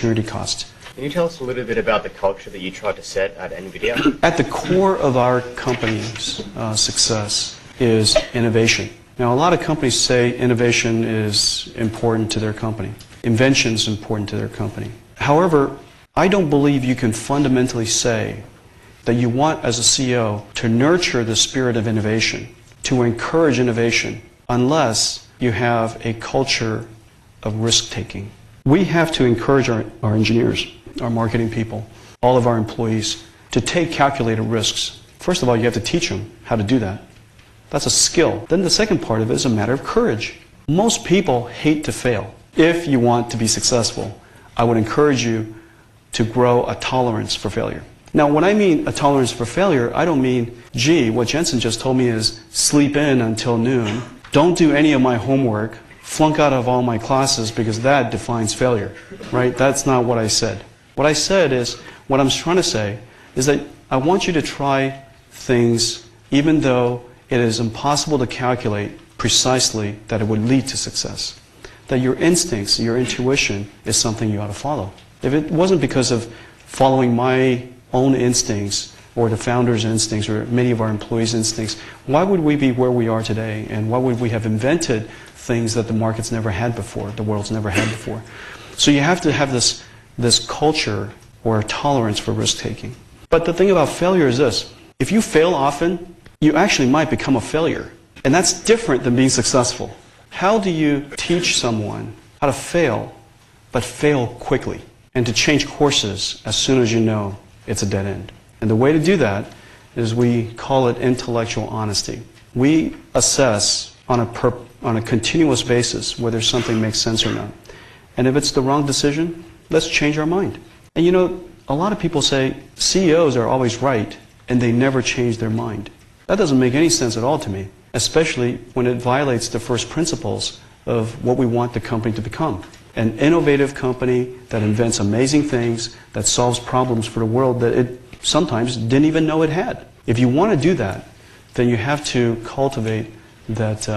opportunity cost. Can you tell us a little bit about the culture that you tried to set at NVIDIA? At the core of our company's success is innovation. Now, a lot of companies say innovation is important to their company. Invention is important to their company. However, I don't believe you can fundamentally say that you want, as a CEO, to nurture the spirit of innovation, to encourage innovation, unless you have a culture of risk-taking. We have to encourage our engineers, our marketing people, all of our employees, to take calculated risks. First of all, you have to teach them how to do that. That's a skill. Then the second part of it is a matter of courage. Most people hate to fail. If you want to be successful, I would encourage you to grow a tolerance for failure. Now, when I mean a tolerance for failure, I don't mean, gee, what Jensen just told me is sleep in until noon, don't do any of my homework, flunk out of all my classes because that defines failure, right? That's not what I said. What I said is, what I'm trying to say is that I want you to try things even though it is impossible to calculate precisely that it would lead to success. That your instincts, your intuition is something you ought to follow. If it wasn't because of following my own instincts or the founder's instincts or many of our employees' instincts, why would we be where we are today, and why would we have invented things that the market's never had before, the world's never had before? So you have to have this culture or tolerance for risk-taking. But the thing about failure is this: if you fail often, you actually might become a failure. And that's different than being successful. How do you teach someone how to fail, but fail quickly, and to change courses as soon as you know it's a dead end? And the way to do that is we call it intellectual honesty. We assess on a continuous basis whether something makes sense or not. And if it's the wrong decision, let's change our mind. And you know, a lot of people say CEOs are always right and they never change their mind. That doesn't make any sense at all to me, especially when it violates the first principles of what we want the company to become. An innovative company that invents amazing things, that solves problems for the world that it sometimes didn't even know it had. If you want to do that, then you have to cultivate that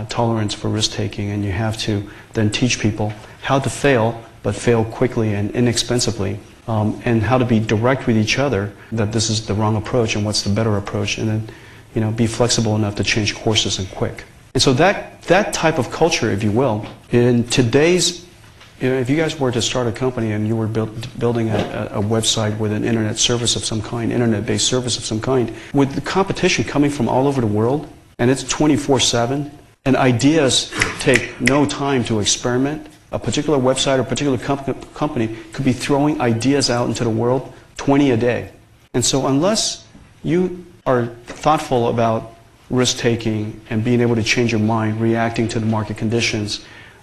tolerance for risk-taking, and you have to then teach people how to fail, but fail quickly and inexpensively, and how to be direct with each other that this is the wrong approach and what's the better approach, and then be flexible enough to change courses and quick. And so that type of culture, if you will, in today's, if you guys were to start a company and you were building a website with an internet service of some kind, internet-based service of some kind, with the competition coming from all over the world, and it's 24/7, and ideas take no time to experiment, a particular website or a particular company could be throwing ideas out into the world 20 a day. And so unless you are thoughtful about risk-taking and being able to change your mind, reacting to the market conditions,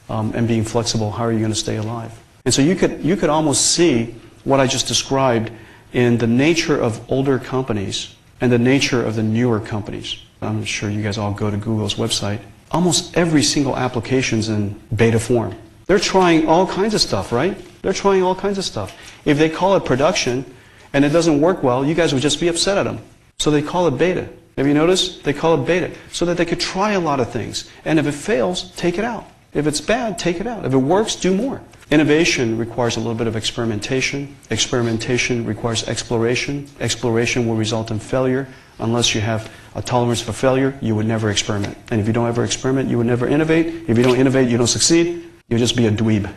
and being flexible, how are you going to stay alive? And so you could almost see what I just described in the nature of older companies and the nature of the newer companies. I'm sure you guys all go to Google's website. Almost every single application's in beta form. They're trying all kinds of stuff, right? They're trying all kinds of stuff. If they call it production and it doesn't work well, you guys would just be upset at them. So they call it beta. Have you noticed? They call it beta so that they could try a lot of things. And if it fails, take it out. If it's bad, take it out. If it works, do more. Innovation requires a little bit of experimentation. Experimentation requires exploration. Exploration will result in failure. Unless you have a tolerance for failure, you would never experiment. And if you don't ever experiment, you would never innovate. If you don't innovate, you don't succeed. You'll just be a dweeb.